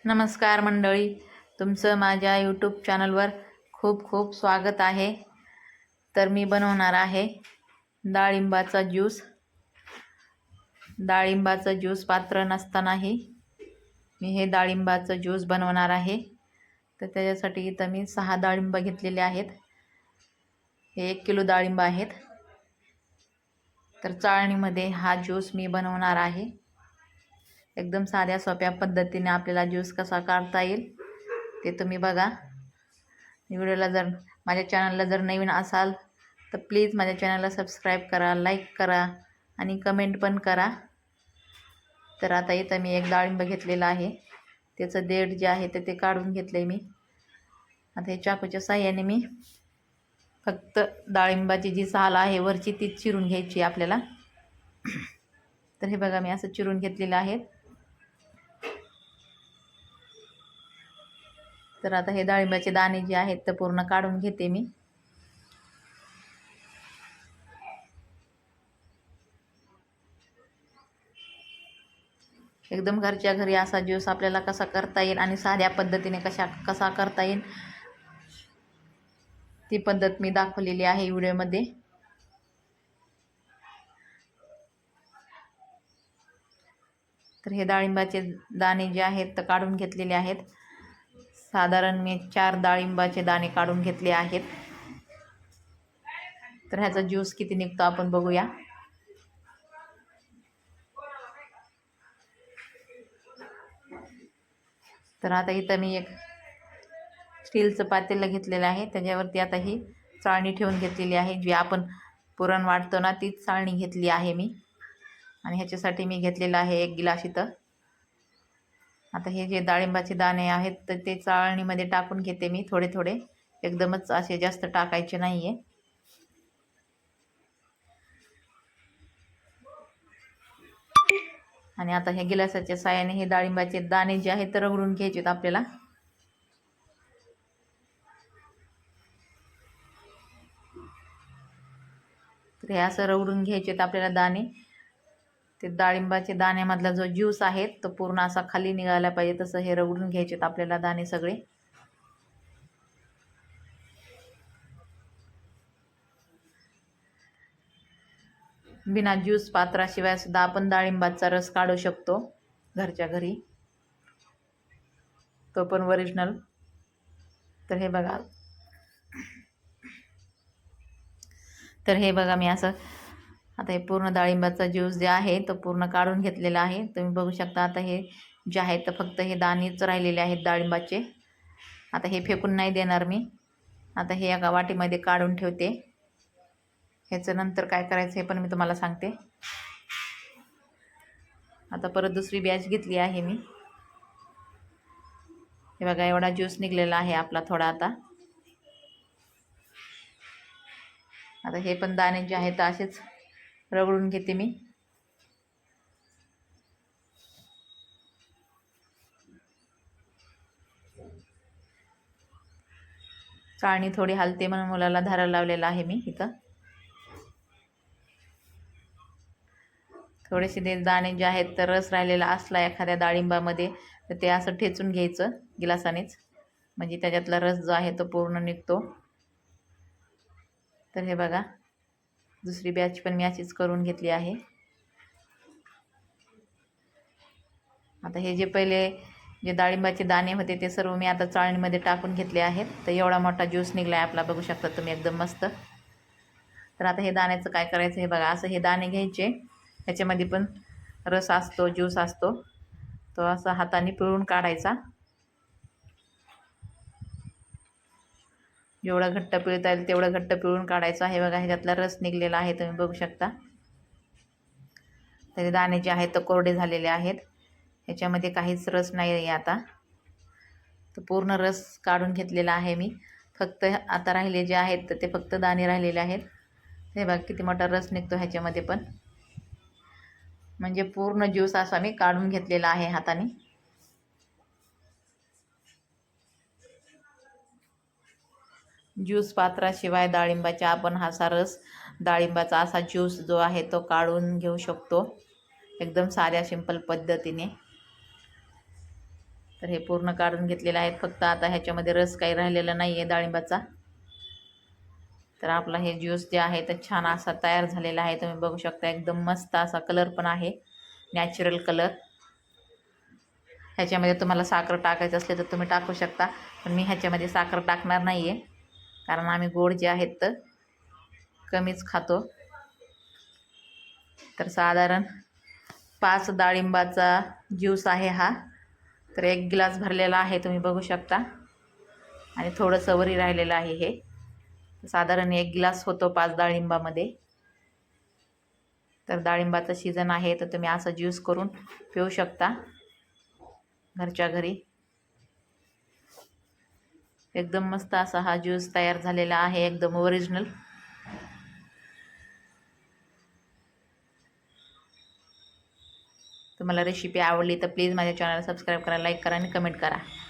नमस्कार मंडळी, तुमचं माझ्या यूट्यूब चॅनलवर खूप खूप स्वागत आहे. तर मी बनवणार आहे डाळिंबाचा ज्यूस. डाळिंबाचं ज्यूस पात्र नसतानाही मी हे डाळिंबाचं ज्यूस बनवणार आहे. तर त्याच्यासाठी इथं मी 6 डाळिंब घेतलेले आहेत. हे 1 किलो डाळिंब आहेत. तर चाळणीमध्ये हा ज्यूस मी बनवणार आहे. एकदम साध्या सोप्या पद्धतीने आपल्याला ज्यूस कसा काढता येईल ते तुम्ही बघा. व्हिडिओला जर माझ्या चॅनलला जर नवीन असाल तर प्लीज माझ्या चॅनलला सबस्क्राईब करा, लाईक करा आणि कमेंट पण करा. तर आता इथं मी एक डाळिंब घेतलेला आहे. त्याचं देठ जे आहे ते काढून घेतले मी. आता हे चाकूच्या साहाय्याने मी फक्त डाळिंबाची जी साल आहे वरची तीच चिरून घ्यायची आपल्याला. तर हे बघा मी असं चिरून घेतलेलं आहे. तर आता हे डाळिंबाचे दाणे जे आहेत ते पूर्ण काढून घेते मी. एकदम घरच्या घरी असा ज्यूस आपल्याला कसा करता येईल आणि साध्या पद्धतीने कसा करता येईल ती पद्धत मी दाखवलेली आहे व्हिडिओमध्ये. तर हे डाळिंबाचे दाणे जे आहेत ते काढून घेतलेले आहेत. साधारण मी 4 डाळिंबाचे दाणे काढून घेतले आहेत. तर ह्याचा ज्यूस किती निघतो आपण बघूया. तर आता इथं मी एक स्टीलचं पातेलं घेतलेलं आहे. त्याच्यावरती आता ही चाळणी ठेवून घेतलेली आहे. जी आपण पुरण वाटतो ना तीच चाळणी घेतली आहे मी. आणि ह्याच्यासाठी मी घेतलेलं आहे 1 गिलास इथं. आता हे जे डाळिंबाचे दाणे आहेत तर ते चाळणीमध्ये टाकून घेते मी थोडे थोडे. एकदमच असे जास्त टाकायचे नाही आहे. आणि आता हे गिलासाच्या साहाय्याने हे डाळिंबाचे दाणे जे आहेत ते रगडून घ्यायचे आहेत आपल्याला. तर हे असं रगडून घ्यायचे आहेत आपल्याला दाणे. ते डाळिंबाचे दाण्यामधला जो ज्यूस आहे तो पूर्ण असा खाली निघायला पाहिजे तसं हे रगडून घ्यायचे आहेत आपल्याला दाणे सगळे. बिना ज्यूस पात्राशिवाय सुद्धा आपण डाळिंबाचा रस काढू शकतो घरच्या घरी, तो पण ओरिजिनल. तर हे बघा. तर हे बघा मी असं आता हे पूर्ण डाळिंबाचा ज्यूस जे आहे तो पूर्ण काढून घेतलेला आहे. तुम्ही बघू शकता. आता हे जे आहे तर फक्त हे दाणेच राहिलेले आहेत डाळिंबाचे. आता हे फेकून नाही देणार मी. आता हे एका वाटीमध्ये काढून ठेवते. ह्याचं नंतर काय करायचं हे पण मी तुम्हाला सांगते. आता परत दुसरी बॅच घेतली आहे मी. हे बघा एवढा ज्यूस निघलेला आहे आपला थोडा. आता हे पण दाणे जे आहेत असेच रगडून घेते मी. चाळणी थोडी हलते म्हणून मुलाला धारा लावलेला आहे मी इथं. थोडेसे ते दाणे जे आहेत तर रस राहिलेला असला एखाद्या डाळिंबामध्ये तर ते असं ठेचून घ्यायचं गिलासानेच, म्हणजे त्याच्यातला रस जो आहे तो पूर्ण निघतो. तर हे बघा दुसरी बॅच पण मी अशीच करून घेतली आहे. आता हे जे पहिले जे डाळिंबाचे दाणे होते ते सर्व मी आता चाळणीमध्ये टाकून घेतले आहेत. तर एवढा मोठा ज्यूस निघला आहे आपला, बघू शकता तुम्ही एकदम मस्त. तर आता हे दाण्याचं काय करायचं हे बघा. असं हे दाणे घ्यायचे, ह्याच्यामध्ये पण रस असतो, ज्यूस असतो, तो असा हाताने पिळून काढायचा. जेवढा घट्ट पिळता येईल तेवढं घट्ट पिळून काढायचा. हे बघा ह्याच्यातला रस निघलेला आहे, तुम्ही बघू शकता. तरी दाणे जे आहेत ते कोरडे झालेले आहेत, ह्याच्यामध्ये काहीच रस नाही आहे आता. तर पूर्ण रस काढून घेतलेला आहे मी. फक्त आता राहिले जे आहेत तर ते फक्त दाणे राहिलेले आहेत. हे बघा किती मोठा रस निघतो ह्याच्यामध्ये पण, म्हणजे पूर्ण ज्यूस असा मी काढून घेतलेला आहे हाताने. ज्यूस पात्राशिवाय डाळिंबाचा आपण असा रस, डाळिंबाचा असा ज्यूस जो आहे तो काढून घेऊ शकतो एकदम साध्या सिंपल पद्धतीने. तर हे पूर्ण काढून घेतलेले आहेत. फक्त आता ह्याच्यामध्ये रस काही राहिलेला नाही आहे डाळिंबाचा. तर आपला हे ज्यूस जे आहे तर छान असा तयार झालेला आहे. तुम्ही बघू शकता एकदम मस्त असा कलर पण आहे, नॅचरल कलर. ह्याच्यामध्ये तुम्हाला साखर टाकायचं असले तर तुम्ही टाकू शकता, पण मी ह्याच्यामध्ये साखर टाकणार नाही आहे, कारण आम्ही गोड जे आहेत तर कमीच खातो. तर साधारण 5 डाळिंबाचा ज्यूस आहे हा. तर 1 ग्लास भरलेला आहे, तुम्ही बघू शकता. आणि थोडंसं वरी राहिलेलं आहे हे. साधारण 1 ग्लास होतो 5 डाळिंबामध्ये. तर डाळिंबाचं सीझन आहे तर तुम्ही असं ज्यूस करून पिऊ शकता घरच्या घरी. एकदम मस्त असा हा ज्यूस तयार झालेला आहे, एकदम ओरिजिनल. तुम्हाला रेसिपी आवडली तर प्लीज माझ्या चॅनलला सबस्क्राईब करा, लाईक करा आणि कमेंट करा.